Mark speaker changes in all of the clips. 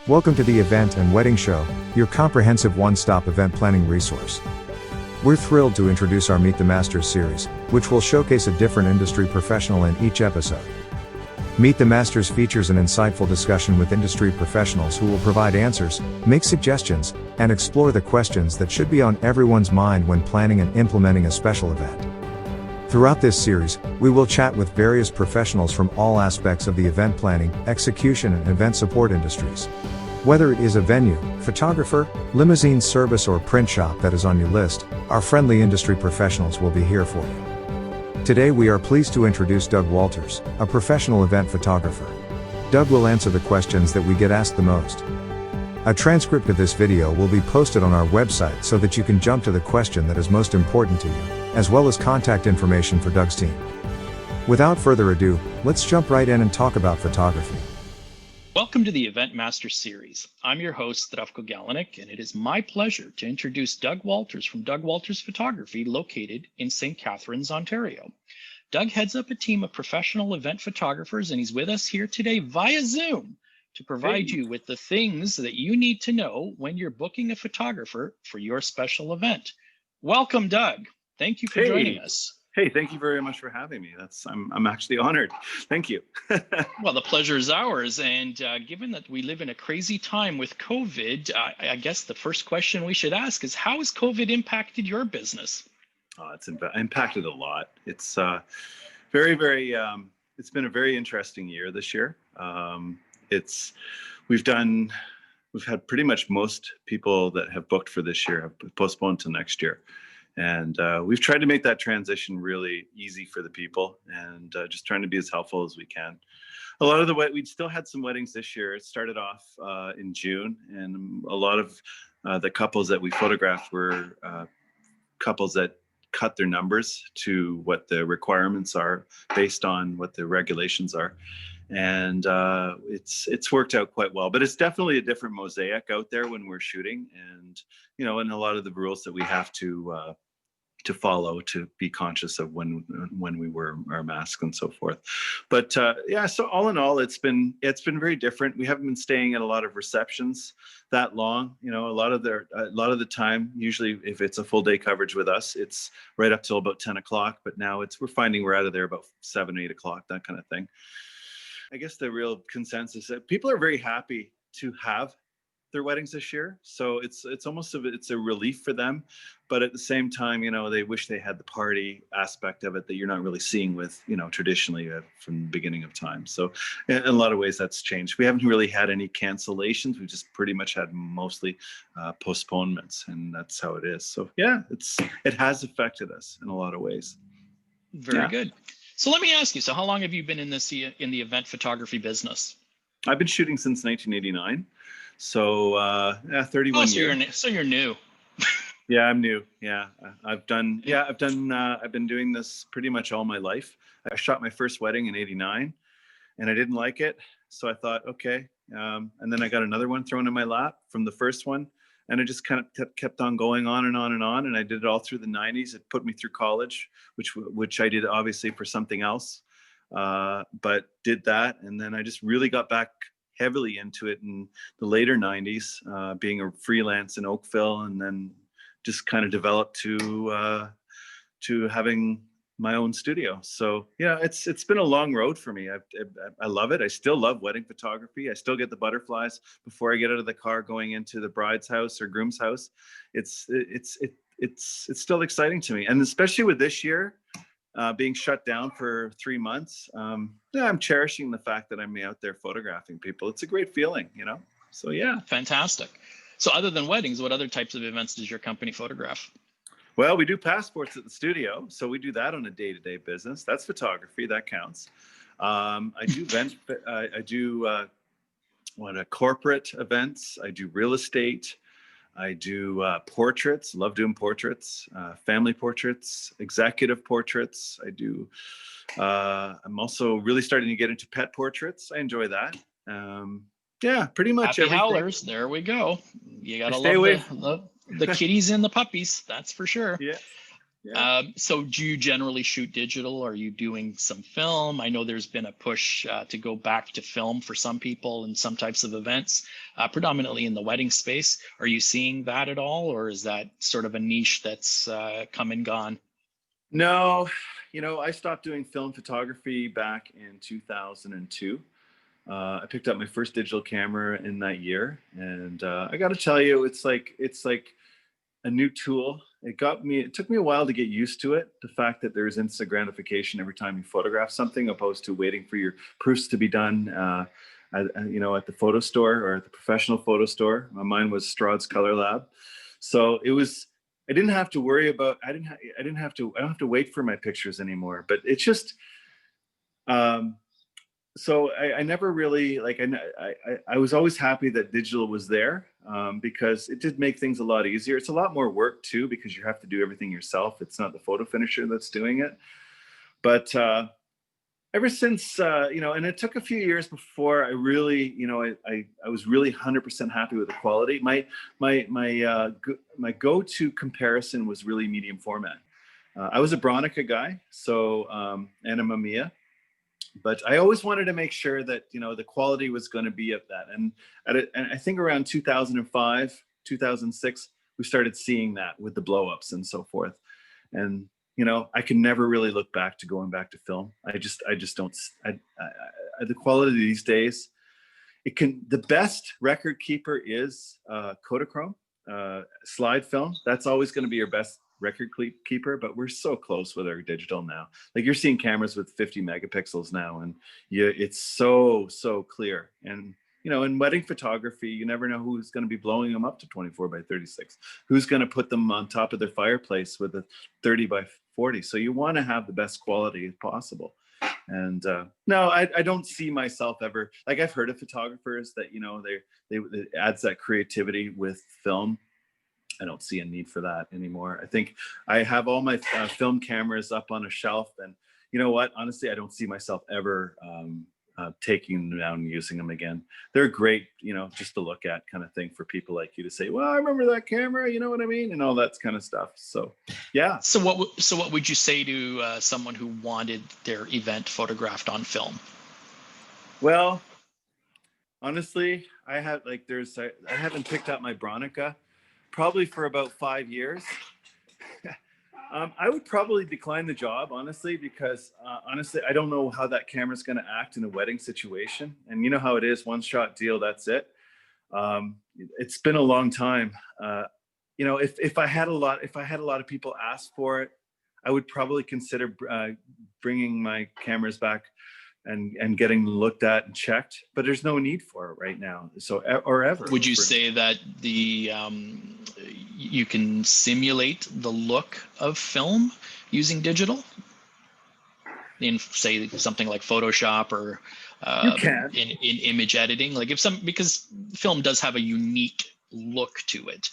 Speaker 1: Welcome to the Event and Wedding Show, your comprehensive one-stop event planning resource. We're thrilled to introduce our Meet the Masters series, which will showcase a different industry professional in each episode. Meet the Masters features an insightful discussion with industry professionals who will provide answers, make suggestions, and explore the questions that should be on everyone's mind when planning and implementing a special event. Throughout this series, we will chat with various professionals from all aspects of the event planning, execution, and event support industries. Whether it is a venue, photographer, limousine service, or print shop that is on your list, our friendly industry professionals will be here for you. Today we are pleased to introduce Doug Wolters, a professional event photographer. Doug will answer the questions that we get asked the most. A transcript of this video will be posted on our website so that you can jump to the question that is most important to you, as well as contact information for Doug's team. Without further ado, let's jump right in and talk about photography.
Speaker 2: Welcome to the Event Master Series. I'm your host, Zdravko Galenik, and it is my pleasure to introduce Doug Wolters from Doug Wolters Photography, located in St. Catharines, Ontario. Doug heads up a team of professional event photographers, and he's with us here today via Zoom to provide you with the things that you need to know when you're booking a photographer for your special event. Welcome, Doug. Thank you for joining us.
Speaker 3: Hey, thank you very much for having me. I'm actually honored. Thank you.
Speaker 2: Well, the pleasure is ours. And given that we live in a crazy time with COVID, I guess the first question we should ask is, how has COVID impacted your business?
Speaker 3: It's impacted a lot. It's it's been a very interesting year this year. We've had pretty much most people that have booked for this year have postponed to next year. And we've tried to make that transition really easy for the people and just trying to be as helpful as we can. We still had some weddings this year. It started off in June, and a lot of the couples that we photographed were couples that cut their numbers to what the requirements are based on what the regulations are. And it's worked out quite well, but it's definitely a different mosaic out there when we're shooting, and and a lot of the rules that we have to follow, to be conscious of when we wear our masks and so forth. But so all in all, it's been very different. We haven't been staying at a lot of receptions that long. A lot of the time, usually if it's a full day coverage with us, it's right up till about 10 o'clock. But now we're finding we're out of there about 7, 8 o'clock, that kind of thing. I guess the real consensus that people are very happy to have their weddings this year. So it's almost it's a relief for them, but at the same time, they wish they had the party aspect of it that you're not really seeing with, traditionally from the beginning of time. So in a lot of ways that's changed. We haven't really had any cancellations. We just pretty much had mostly postponements, and that's how it is. So yeah, it has affected us in a lot of ways.
Speaker 2: Very good. So let me ask you, so how long have you been in the event photography business?
Speaker 3: I've been shooting since 1989. So 31 years.
Speaker 2: So you're new.
Speaker 3: Yeah, I'm new. Yeah, I've been doing this pretty much all my life. I shot my first wedding in '89, and I didn't like it. So I thought, okay. And then I got another one thrown in my lap from the first one, and I just kind of kept on going on and on and on. And I did it all through the '90s. It put me through college, which I did obviously for something else, but did that, and then I just really got back heavily into it in the later '90s, being a freelance in Oakville, and then just kind of developed to having my own studio. So yeah, it's been a long road for me. I love it. I still love wedding photography. I still get the butterflies before I get out of the car going into the bride's house or groom's house. It's still exciting to me, and especially with this year being shut down for 3 months. I'm cherishing the fact that I'm out there photographing people. It's a great feeling, So yeah.
Speaker 2: Fantastic. So other than weddings, what other types of events does your company photograph?
Speaker 3: Well, we do passports at the studio, so we do that on a day-to-day business. That's photography, that counts. I do corporate events. I do real estate. I do portraits, love doing portraits, family portraits, executive portraits. I'm also really starting to get into pet portraits. I enjoy that. Pretty much
Speaker 2: Happy
Speaker 3: everything.
Speaker 2: Howlers, there we go. You gotta love the kitties and the puppies, that's for sure. So do you generally shoot digital? Are you doing some film? I know there's been a push to go back to film for some people in some types of events, predominantly in the wedding space. Are you seeing that at all, or is that sort of a niche that's come and gone?
Speaker 3: No, I stopped doing film photography back in 2002. I picked up my first digital camera in that year, and I got to tell you, it's like a new tool. It took me a while to get used to it. The fact that there's instant gratification every time you photograph something, opposed to waiting for your proofs to be done, at the photo store or at the professional photo store. Mine was Strahd's Color Lab. So I didn't have to worry about, I don't have to wait for my pictures anymore, but it's just, so I never really I was always happy that digital was there, because it did make things a lot easier. It's a lot more work too, because you have to do everything yourself. It's not the photo finisher that's doing it. But ever since, and it took a few years before I really, I was really 100% happy with the quality. My go-to comparison was really medium format. I was a Bronica guy, so and a Mamiya. But I always wanted to make sure that, the quality was going to be at that. And I think around 2005, 2006, we started seeing that with the blowups and so forth. And, I can never really look back to going back to film. I just don't, the quality these days, the best record keeper is Kodachrome, slide film. That's always going to be your best record keeper, but we're so close with our digital now. Like, you're seeing cameras with 50 megapixels now, and it's so clear. And in wedding photography, you never know who's going to be blowing them up to 24 by 36, who's going to put them on top of their fireplace with a 30 by 40. So you want to have the best quality possible. And no, I don't see myself ever, like, I've heard of photographers that it adds that creativity with film. I don't see a need for that anymore. I think I have all my film cameras up on a shelf, and you know what? Honestly, I don't see myself ever taking them down and using them again. They're great, just to look at, kind of thing, for people like you to say, well, I remember that camera, you know what I mean? And all that kind of stuff. So, yeah.
Speaker 2: So what would you say to someone who wanted their event photographed on film?
Speaker 3: Well, honestly, I haven't picked up my Bronica probably for about 5 years. I would probably decline the job, honestly, because honestly, I don't know how that camera's going to act in a wedding situation. And you know how it is, one shot deal, that's it. It's been a long time. If I had a lot of people ask for it, I would probably consider bringing my cameras back and getting looked at and checked, but there's no need for it right now. So, or ever.
Speaker 2: Would you say that you can simulate the look of film using digital in, say, something like Photoshop or in image editing? Like, because film does have a unique look to it,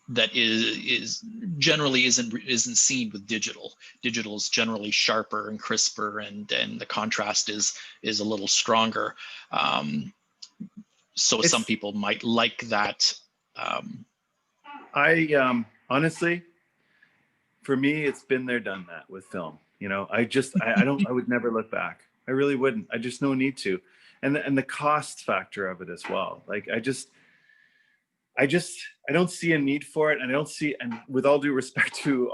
Speaker 2: that is generally isn't seen with digital. Digital is generally sharper and crisper, and the contrast is a little stronger. So some people might like that.
Speaker 3: I honestly, for me, it's been there, done that with film. I would never look back. I really wouldn't. I just no need to, and the cost factor of it as well. Like, I don't see a need for it, and I don't see, and with all due respect to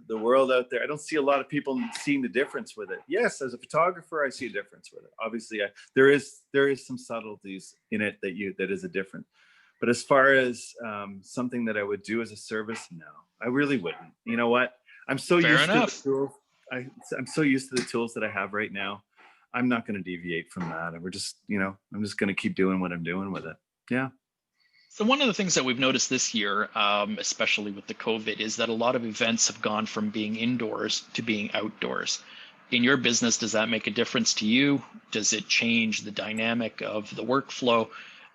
Speaker 3: the world out there, I don't see a lot of people seeing the difference with it. Yes, as a photographer, I see a difference with it. Obviously, there is some subtleties in it that is a difference. But as far as something that I would do as a service, no, I really wouldn't. You know what? I'm so used to the tools. I'm so used to the tools that I have right now. I'm not going to deviate from that, and we're just, I'm just going to keep doing what I'm doing with it. Yeah.
Speaker 2: So one of the things that we've noticed this year, especially with the COVID, is that a lot of events have gone from being indoors to being outdoors. In your business, does that make a difference to you? Does it change the dynamic of the workflow?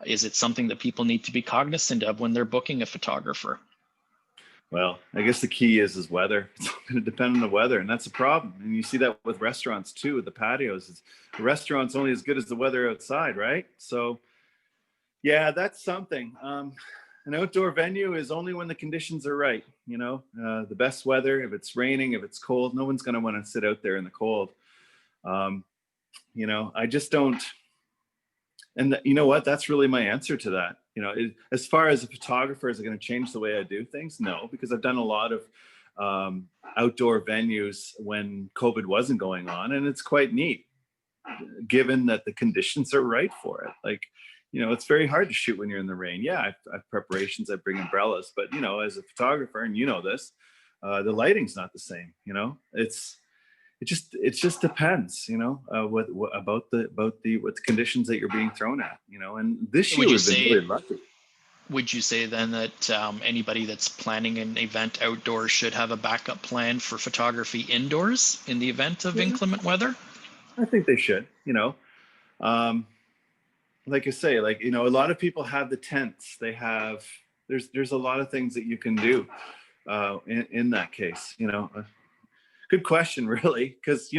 Speaker 2: Is it something that people need to be cognizant of when they're booking a photographer?
Speaker 3: Well, I guess the key is weather. It's going to depend on the weather, and that's a problem. And you see that with restaurants too, with the patios. The restaurant's only as good as the weather outside, right? So, yeah, that's something. an outdoor venue is only when the conditions are right. The best weather, if it's raining, if it's cold, no one's going to want to sit out there in the cold. I just don't. And you know what? That's really my answer to that. As far as a photographer, is it going to change the way I do things? No, because I've done a lot of outdoor venues when COVID wasn't going on, and it's quite neat, given that the conditions are right for it. Like, it's very hard to shoot when you're in the rain. Yeah, I have preparations. I bring umbrellas, but as a photographer, and this, the lighting's not the same. It just depends, what about the conditions that you're being thrown at, and this year we've been really lucky.
Speaker 2: Would you say then that anybody that's planning an event outdoors should have a backup plan for photography indoors in the event of inclement weather?
Speaker 3: I think they should, like I say, a lot of people have the tents. There's a lot of things that you can do in that case, Good question, really, because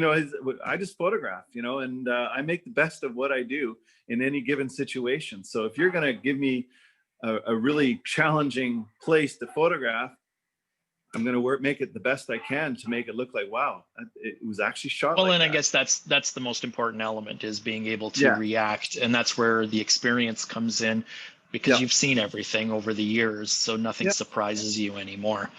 Speaker 3: I just photograph, and I make the best of what I do in any given situation. So if you're going to give me a really challenging place to photograph, I'm going to make it the best I can to make it look like, wow, it was actually shot.
Speaker 2: Well,
Speaker 3: like
Speaker 2: and
Speaker 3: that.
Speaker 2: I guess that's the most important element, is being able to react, and that's where the experience comes in, because you've seen everything over the years, so nothing surprises you anymore.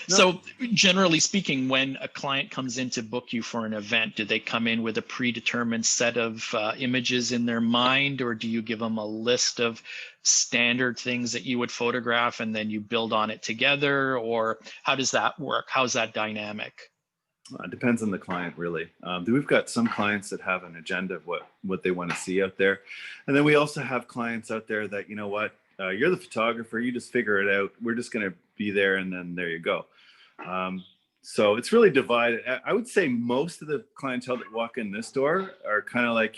Speaker 2: No. So generally speaking, when a client comes in to book you for an event, do they come in with a predetermined set of images in their mind, or do you give them a list of standard things that you would photograph and then you build on it together, or how does that work? How's that dynamic?
Speaker 3: It depends on the client, really. We've got some clients that have an agenda of what they want to see out there. And then we also have clients out there that, you're the photographer, you just figure it out. We're just going to be there, and then there you go. So it's really divided. I would say most of the clientele that walk in this door are kind of like,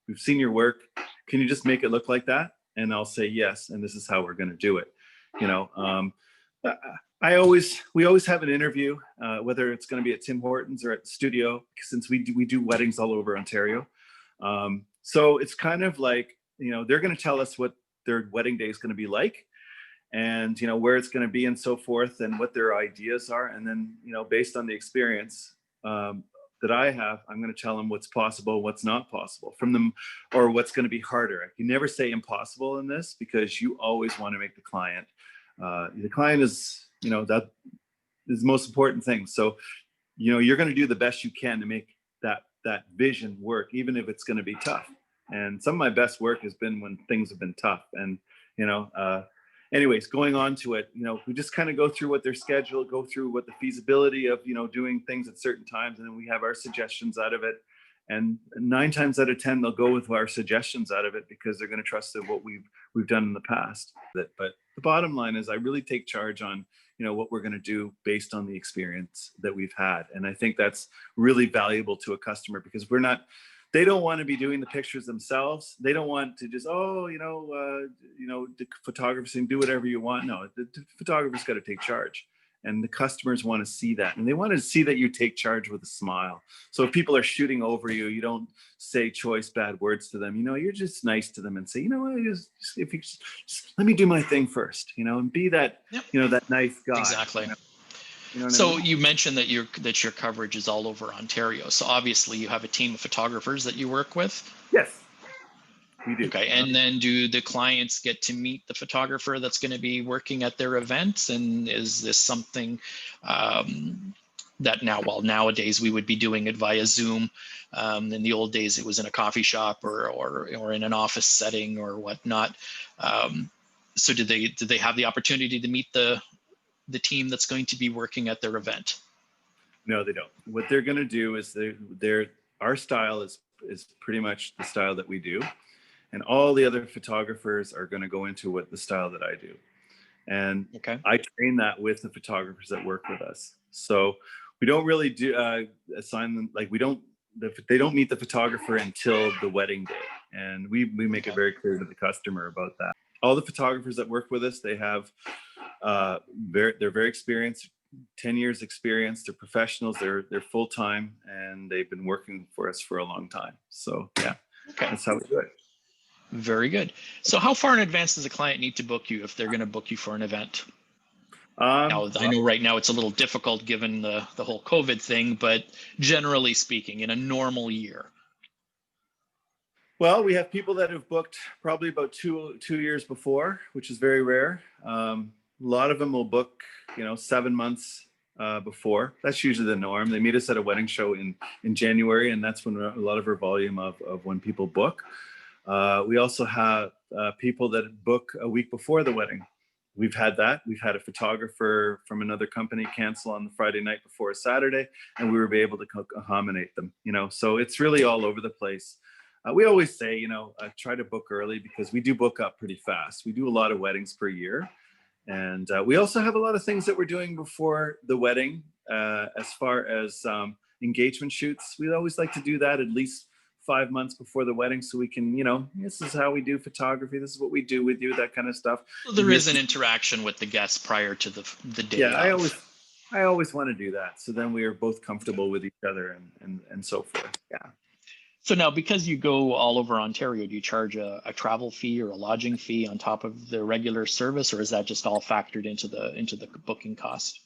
Speaker 3: we've seen your work. Can you just make it look like that? And I'll say yes, and this is how we're going to do it. We always have an interview, whether it's going to be at Tim Hortons or at the studio, since we do weddings all over Ontario. So it's kind of like, they're going to tell us what their wedding day is going to be like, and where it's going to be and so forth, and what their ideas are. And then based on the experience that I have, I'm going to tell them what's possible, what's not possible from them, or what's going to be harder. I can never say impossible in this, because you always want to make the client is that is the most important thing. So you're going to do the best you can to make that vision work, even if it's going to be tough. And some of my best work has been when things have been tough. And anyways, going on to it, we just kind of go through what their schedule, go through what the feasibility of, doing things at certain times. And then we have our suggestions out of it. And 9 times out of 10, they'll go with our suggestions out of it, because they're going to trust in what we've done in the past. But the bottom line is, I really take charge on, what we're going to do based on the experience that we've had. And I think that's really valuable to a customer, because they don't want to be doing the pictures themselves. They don't want to just, the photographers can do whatever you want. No, the photographer's got to take charge. And the customers want to see that. And they want to see that you take charge with a smile. So if people are shooting over you, you don't say choice bad words to them. You're just nice to them and say, if you just let me do my thing first, and be that, that nice guy.
Speaker 2: Exactly.
Speaker 3: So
Speaker 2: you mentioned that your coverage is all over Ontario. So obviously you have a team of photographers that you work with.
Speaker 3: Yes, we do.
Speaker 2: Okay, and then do the clients get to meet the photographer that's going to be working at their events? And is this something that nowadays we would be doing it via Zoom? In the old days, it was in a coffee shop or in an office setting or whatnot. So did they have the opportunity to meet the team that's going to be working at their event?
Speaker 3: No, they don't. What they're going to do is our style is pretty much the style that we do. And all the other photographers are going to go into the style that I do. And I train that with the photographers that work with us. So we don't really assign them, they don't meet the photographer until the wedding day. And we make it very clear to the customer about that. All the photographers that work with us, they have, they're very experienced, 10 years experience. They're professionals, they're full-time, and they've been working for us for a long time. So yeah, that's how we do it.
Speaker 2: Very good. So how far in advance does a client need to book you if they're going to book you for an event? Now, I know right now it's a little difficult given the whole COVID thing, but generally speaking, in a normal year.
Speaker 3: Well, we have people that have booked probably about two years before, which is very rare. A lot of them will book, 7 months before. That's usually the norm. They meet us at a wedding show in January, and that's when a lot of our volume of when people book. We also have people that book a week before the wedding. We've had that. We've had a photographer from another company cancel on the Friday night before a Saturday, and we were able to accommodate them. So it's really all over the place. We always say, try to book early because we do book up pretty fast. We do a lot of weddings per year. And we also have a lot of things that we're doing before the wedding as far as engagement shoots. We always like to do that at least 5 months before the wedding so we can, this is how we do photography. This is what we do with you, that kind of stuff.
Speaker 2: So there is an interaction with the guests prior to the day.
Speaker 3: Yeah, I always want to do that. So then we are both comfortable with each other and so forth. Yeah.
Speaker 2: So now, because you go all over Ontario, do you charge a travel fee or a lodging fee on top of the regular service, or is that just all factored into the booking cost?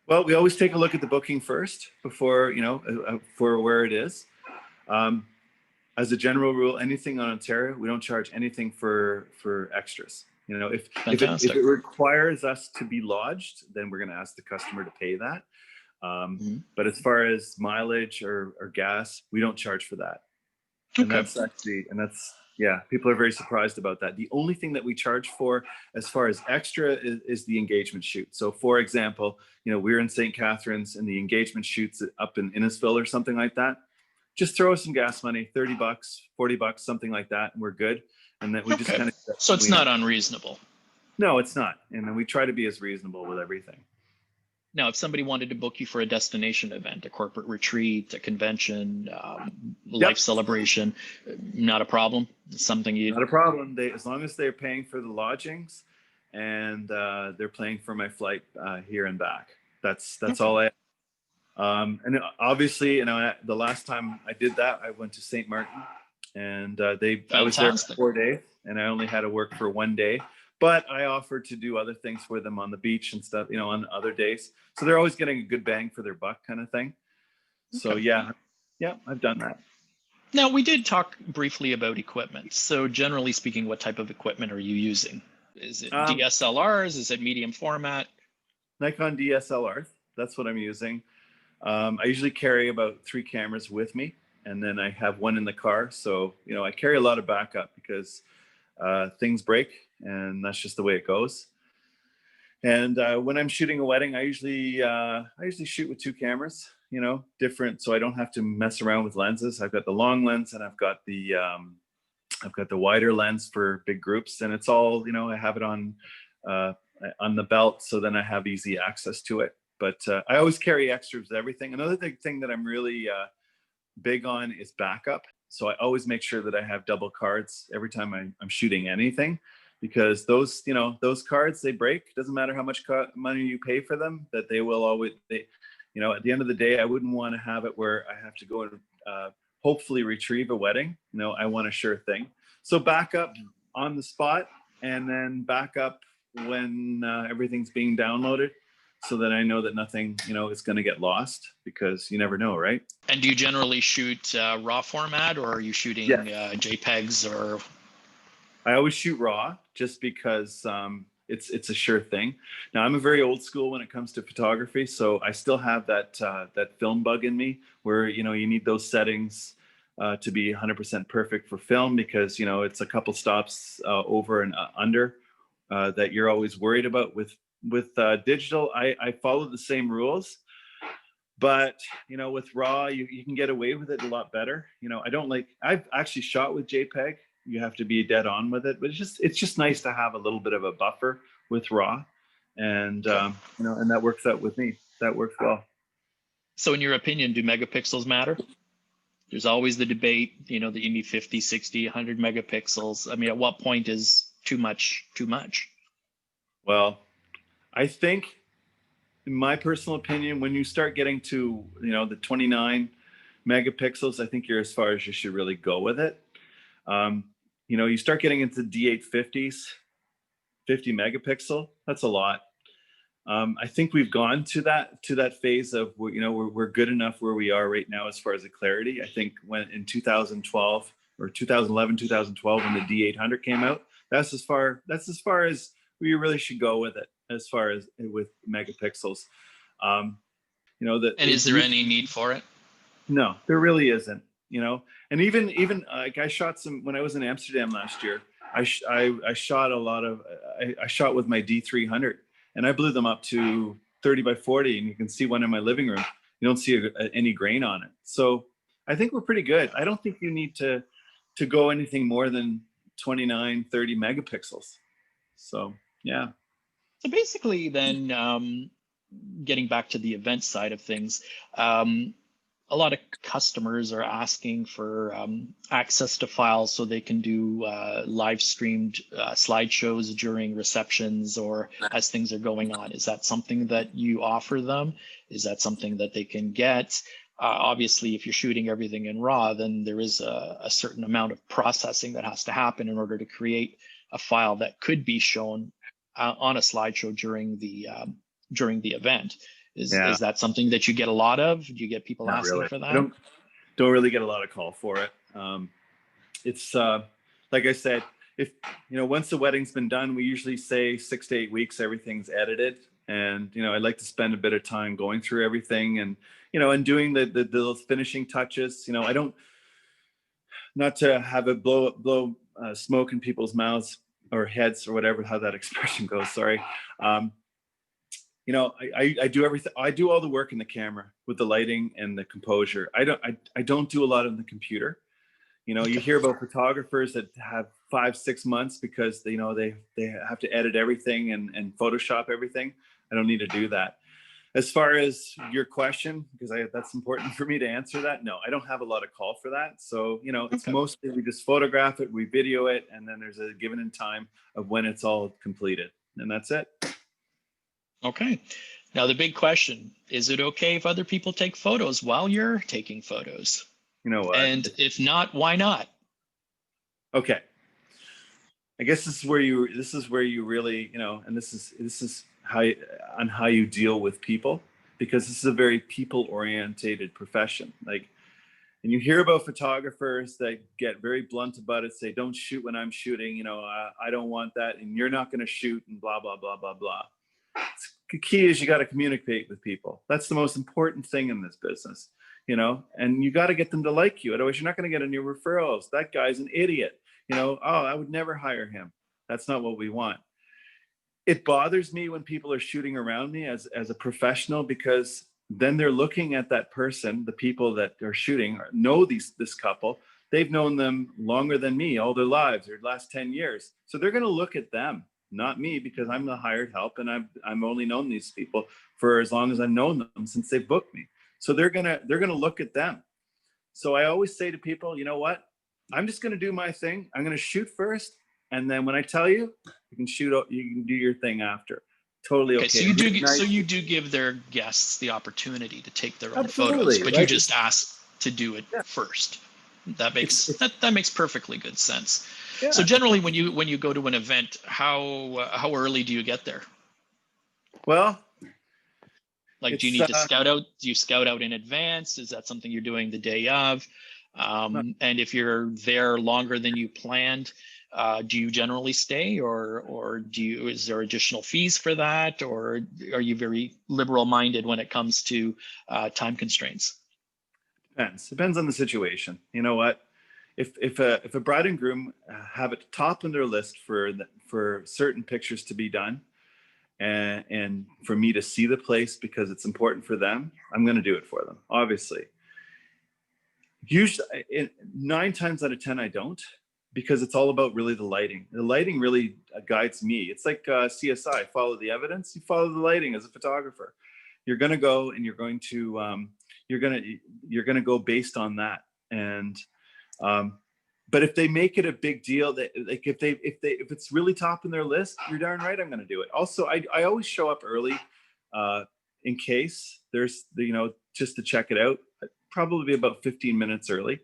Speaker 3: Well, we always take a look at the booking first before, for where it is. As a general rule, anything on Ontario, we don't charge anything for extras. If it requires us to be lodged, then we're going to ask the customer to pay that. But as far as mileage or gas, we don't charge for that. And people are very surprised about that. The only thing that we charge for as far as extra is the engagement shoot. So for example, we're in St. Catharines and the engagement shoot's up in Innisfil or something like that. Just throw us some gas money, $30, $40, something like that, and we're good. And then we just kind of.
Speaker 2: So it's not unreasonable.
Speaker 3: No, it's not. And then we try to be as reasonable with everything.
Speaker 2: Now, if somebody wanted to book you for a destination event, a corporate retreat, a convention, life celebration, not a problem. It's something not
Speaker 3: a problem. As long as they're paying for the lodgings and they're paying for my flight here and back. That's all I. And obviously, the last time I did that, I went to St. Martin, and I was there for 4 days, and I only had to work for 1 day. But I offered to do other things for them on the beach and stuff, on other days. So they're always getting a good bang for their buck kind of thing. So yeah, I've done that.
Speaker 2: Now, we did talk briefly about equipment. So generally speaking, what type of equipment are you using? Is it DSLRs? Is it medium format?
Speaker 3: Nikon DSLRs. That's what I'm using. I usually carry about 3 cameras with me, and then I have one in the car. So, I carry a lot of backup because things break, and that's just the way it goes. And when I'm shooting a wedding, I usually shoot with 2 cameras, different, so I don't have to mess around with lenses. I've got the long lens, and I've got the wider lens for big groups, and it's all, I have it on the belt, so then I have easy access to it. But I always carry extras with everything. Another big thing that I'm really big on is backup. So I always make sure that I have double cards every time I'm shooting anything, because those cards, they break. Doesn't matter how much money you pay for them, that they will always, at the end of the day, I wouldn't want to have it where I have to go and hopefully retrieve a wedding. I want a sure thing. So backup on the spot, and then backup when everything's being downloaded, so that I know that nothing, is going to get lost, because you never know, right?
Speaker 2: And do you generally shoot RAW format, or are you shooting JPEGs? Or
Speaker 3: I always shoot RAW, just because it's a sure thing. Now, I'm a very old school when it comes to photography, so I still have that film bug in me, where you need those settings to be 100% perfect for film, because it's a couple stops over and under that you're always worried about with digital. I follow the same rules, but with RAW, you can get away with it a lot better. I've actually shot with JPEG. You have to be dead on with it, but it's just nice to have a little bit of a buffer with RAW, and and that works out with me. That works well.
Speaker 2: So in your opinion, do megapixels matter? There's always the debate, that you need 50, 60, 100 megapixels. I mean, at what point is too much too much?
Speaker 3: Well, I think, in my personal opinion, when you start getting to, the 29 megapixels, I think you're as far as you should really go with it. you start getting into D850s, 50 megapixel. That's a lot. I think we've gone to that phase of, we're good enough where we are right now as far as the clarity. I think when in 2012 or 2011, 2012, when the D800 came out, that's as far as we really should go with it, as far as with megapixels.
Speaker 2: And is there any need for it?
Speaker 3: No, there really isn't. And even like I shot some when I was in Amsterdam last year. I shot a lot of I shot with my D300, and I blew them up to 30 by 40, and you can see one in my living room. You don't see any grain on it. So I think we're pretty good. I don't think you need to go anything more than 29, 30 megapixels. So yeah.
Speaker 2: So basically then, getting back to the event side of things, a lot of customers are asking for access to files so they can do live streamed slideshows during receptions or as things are going on. Is that something that you offer them? Is that something that they can get? Obviously, if you're shooting everything in RAW, then there is a certain amount of processing that has to happen in order to create a file that could be shown on a slideshow during the event. Is that something that you get a lot of? Do you get people
Speaker 3: Not
Speaker 2: asking
Speaker 3: really.
Speaker 2: for that?
Speaker 3: I don't really get a lot of call for it. It's like I said, if once the wedding's been done, we usually say 6 to 8 weeks, everything's edited. And I'd like to spend a bit of time going through everything and and doing the finishing touches. I don't, not to have it blow smoke in people's mouths or heads or whatever, how that expression goes. Sorry. I do everything. I do all the work in the camera with the lighting and the composure. I don't do a lot on the computer. You hear about photographers that have 5-6 months because they have to edit everything and Photoshop everything. I don't need to do that. As far as your question, because that's important for me to answer that. No, I don't have a lot of call for that. So, it's mostly we just photograph it, we video it, and then there's a given in time of when it's all completed, and that's it.
Speaker 2: Okay. Now the big question, is it okay if other people take photos while you're taking photos?
Speaker 3: You know what?
Speaker 2: And if not, why not?
Speaker 3: Okay. I guess this is where you really, and this is how you deal with people, because this is a very people-orientated profession. Like, and you hear about photographers that get very blunt about it, say, don't shoot when I'm shooting, I don't want that, and you're not going to shoot, and blah, blah, blah, blah, blah. The key is you got to communicate with people. That's the most important thing in this business, and you got to get them to like you. Otherwise, you're not going to get any referrals. That guy's an idiot. Oh, I would never hire him. That's not what we want. It bothers me when people are shooting around me as a professional, because then they're looking at that person, the people that are shooting know this couple. They've known them longer than me, all their lives, their last 10 years. So they're going to look at them, not me, because I'm the hired help, and I've only known these people for as long as I've known them, since they booked me. So they're gonna look at them. So I always say to people, you know what? I'm just gonna do my thing. I'm gonna shoot first, and then when I tell you, you can do your thing after. Totally okay.
Speaker 2: So you do give their guests the opportunity to take their own
Speaker 3: Absolutely,
Speaker 2: photos, but
Speaker 3: right?
Speaker 2: You just ask to do it first. That makes that makes perfectly good sense. Yeah. So generally, when you go to an event, how early do you get there?
Speaker 3: Well,
Speaker 2: like, do you need to scout out? Do you scout out in advance? Is that something you're doing the day of? And if you're there longer than you planned, do you generally stay, or is there additional fees for that, or are you very liberal-minded when it comes to time constraints?
Speaker 3: Depends on the situation. You know what? If a bride and groom have it top on their list for certain pictures to be done, and for me to see the place because it's important for them, I'm going to do it for them, obviously. Usually, 9 times out of 10, I don't, because it's all about really the lighting. The lighting really guides me. It's like CSI, follow the evidence. You follow the lighting as a photographer. You're going to go and you're going to go based on that. And but if they make it a big deal, that like if it's really top in their list, you're darn right I'm going to do it. Also, I always show up early in case there's just to check it out. Probably about 15 minutes early,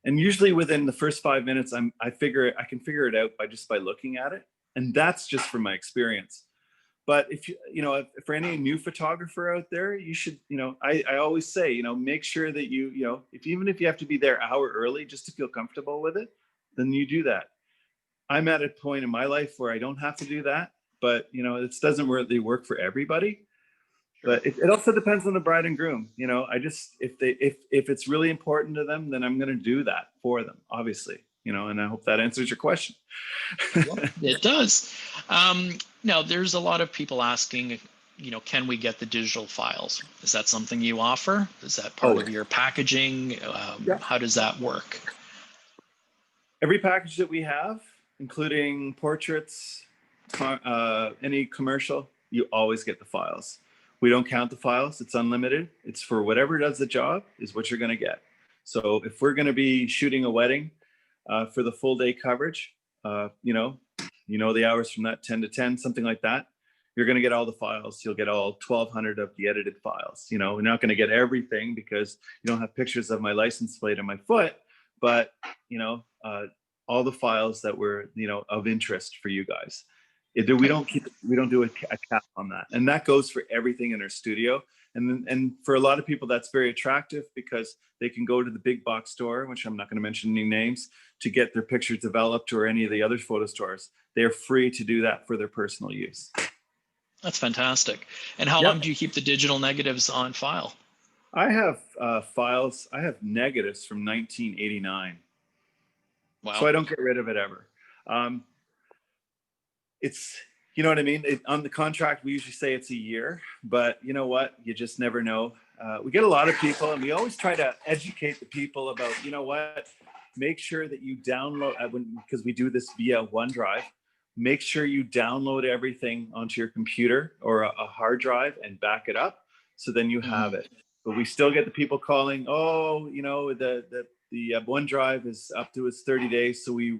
Speaker 3: And usually within the first 5 minutes, I can figure it out by looking at it. And that's just from my experience. But if if for any new photographer out there, you should, I always say, make sure that even if you have to be there an hour early just to feel comfortable with it, then you do that. I'm at a point in my life where I don't have to do that, but it doesn't really work for everybody. But it also depends on the bride and groom. If it's really important to them, then I'm going to do that for them, obviously. And I hope that answers your question.
Speaker 2: Well, it does. Now, there's a lot of people asking, can we get the digital files? Is that something you offer? Is that part of your packaging?
Speaker 3: Yeah.
Speaker 2: How does that work?
Speaker 3: Every package that we have, including portraits, any commercial, you always get the files. We don't count the files. It's unlimited. It's for whatever does the job is what you're going to get. So if we're going to be shooting a wedding for the full day coverage, the hours from that 10 to 10, something like that, you're going to get all the files. You'll get all 1,200 of the edited files. You're not going to get everything because you don't have pictures of my license plate and my foot, but all the files that were of interest for you guys. We don't do a cap on that, and that goes for everything in our studio. And for a lot of people, that's very attractive because they can go to the big box store, which I'm not going to mention any names, to get their pictures developed, or any of the other photo stores. They're free to do that for their personal use.
Speaker 2: That's fantastic. And how long do you keep the digital negatives on file?
Speaker 3: I have files. I have negatives from 1989. Wow. So I don't get rid of it ever. It's, you know what I mean? On the contract, we usually say it's a year, but you know what? You just never know. We get a lot of people, and we always try to educate the people about, make sure that you download, because we do this via OneDrive, make sure you download everything onto your computer or a hard drive and back it up. So then you have it. But we still get the people calling, the OneDrive is up to its 30 days. So we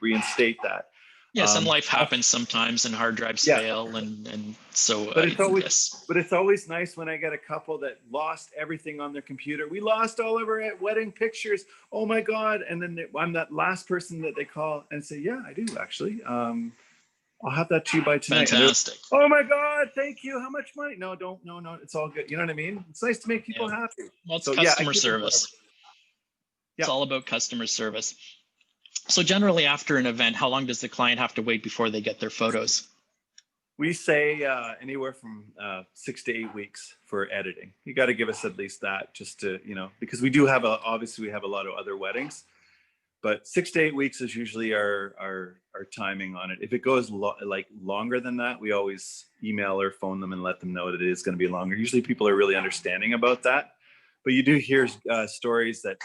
Speaker 3: reinstate that.
Speaker 2: Yes, and life happens sometimes, and hard drives fail, and so.
Speaker 3: But it's always nice when I get a couple that lost everything on their computer. We lost all of our wedding pictures. Oh my God! And then I'm that last person that they call and say, "Yeah, I do actually. I'll have that to you by tonight."
Speaker 2: Fantastic.
Speaker 3: Oh my God! Thank you. How much money? No, don't. No. It's all good. You know what I mean? It's nice to make people happy.
Speaker 2: Well, it's customer service. It's all about customer service. So generally after an event, how long does the client have to wait before they get their photos?
Speaker 3: We say anywhere from 6 to 8 weeks for editing. You got to give us at least that, just to, because we do have obviously we have a lot of other weddings, but 6 to 8 weeks is usually our timing on it. If it goes longer than that, we always email or phone them and let them know that it is going to be longer. Usually people are really understanding about that, but you do hear stories that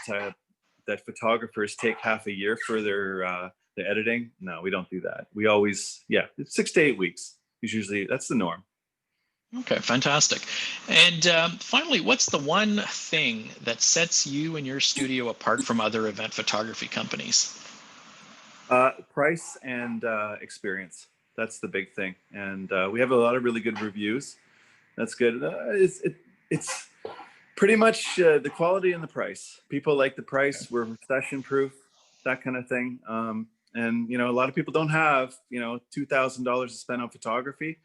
Speaker 3: photographers take half a year for their editing. No, we don't do that. We always, it's 6 to 8 weeks. That's the norm.
Speaker 2: Okay, fantastic. And finally, what's the one thing that sets you and your studio apart from other event photography companies?
Speaker 3: Price and experience. That's the big thing. And we have a lot of really good reviews. That's good. It's pretty much the quality and the price. People like the price. We're recession proof, that kind of thing. And a lot of people don't have $2,000 to spend on photography.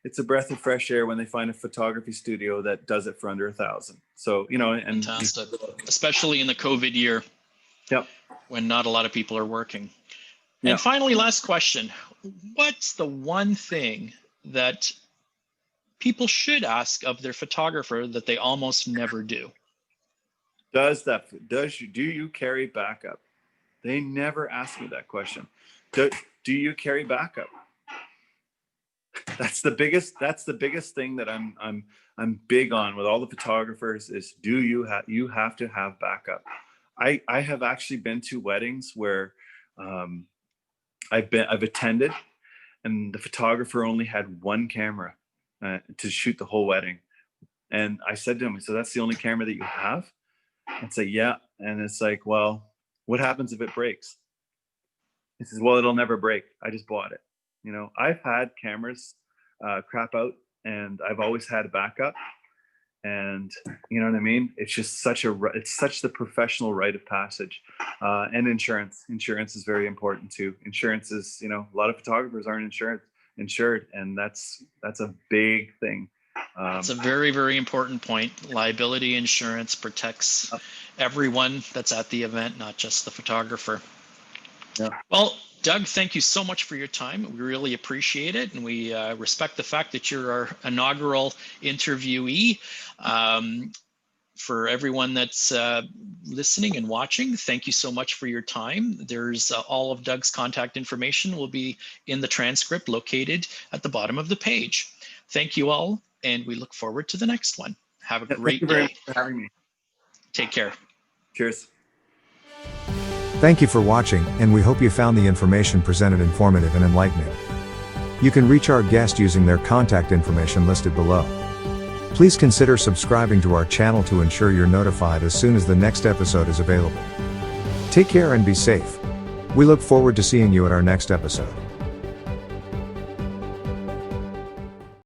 Speaker 3: It's a breath of fresh air when they find a photography studio that does it for under $1,000. So and
Speaker 2: fantastic, especially in the COVID year.
Speaker 3: Yep.
Speaker 2: When not a lot of people are working. And finally, last question: what's the one thing that people should ask of their photographer that they almost never do?
Speaker 3: Do you carry backup? They never ask me that question. Do you carry backup? That's the biggest thing that I'm big on with all the photographers is you have to have backup. I have actually been to weddings where I've attended, and the photographer only had one camera to shoot the whole wedding. And I said to him, "So that's the only camera that you have?" I'd say, "Yeah." And it's like, "Well, what happens if it breaks?" He says, "Well, it'll never break. I just bought it." I've had cameras crap out, and I've always had a backup. And you know what I mean? It's just it's such the professional rite of passage. And insurance is very important too. Insurance is, you know, a lot of photographers aren't insured, and that's a big thing.
Speaker 2: It's a very, very important point. Liability insurance protects everyone that's at the event, not just the photographer.
Speaker 3: Yeah.
Speaker 2: Well, Doug, thank you so much for your time. We really appreciate it, and we respect the fact that you're our inaugural interviewee. For everyone that's listening and watching, thank you so much for your time. There's all of Doug's contact information will be in the transcript located at the bottom of the page. Thank you all, and we look forward to the next one. Have a great day.
Speaker 3: Thank you very much for having me.
Speaker 2: Take care.
Speaker 3: Cheers.
Speaker 1: Thank you for watching, and we hope you found the information presented informative and enlightening. You can reach our guest using their contact information listed below. Please consider subscribing to our channel to ensure you're notified as soon as the next episode is available. Take care and be safe. We look forward to seeing you at our next episode.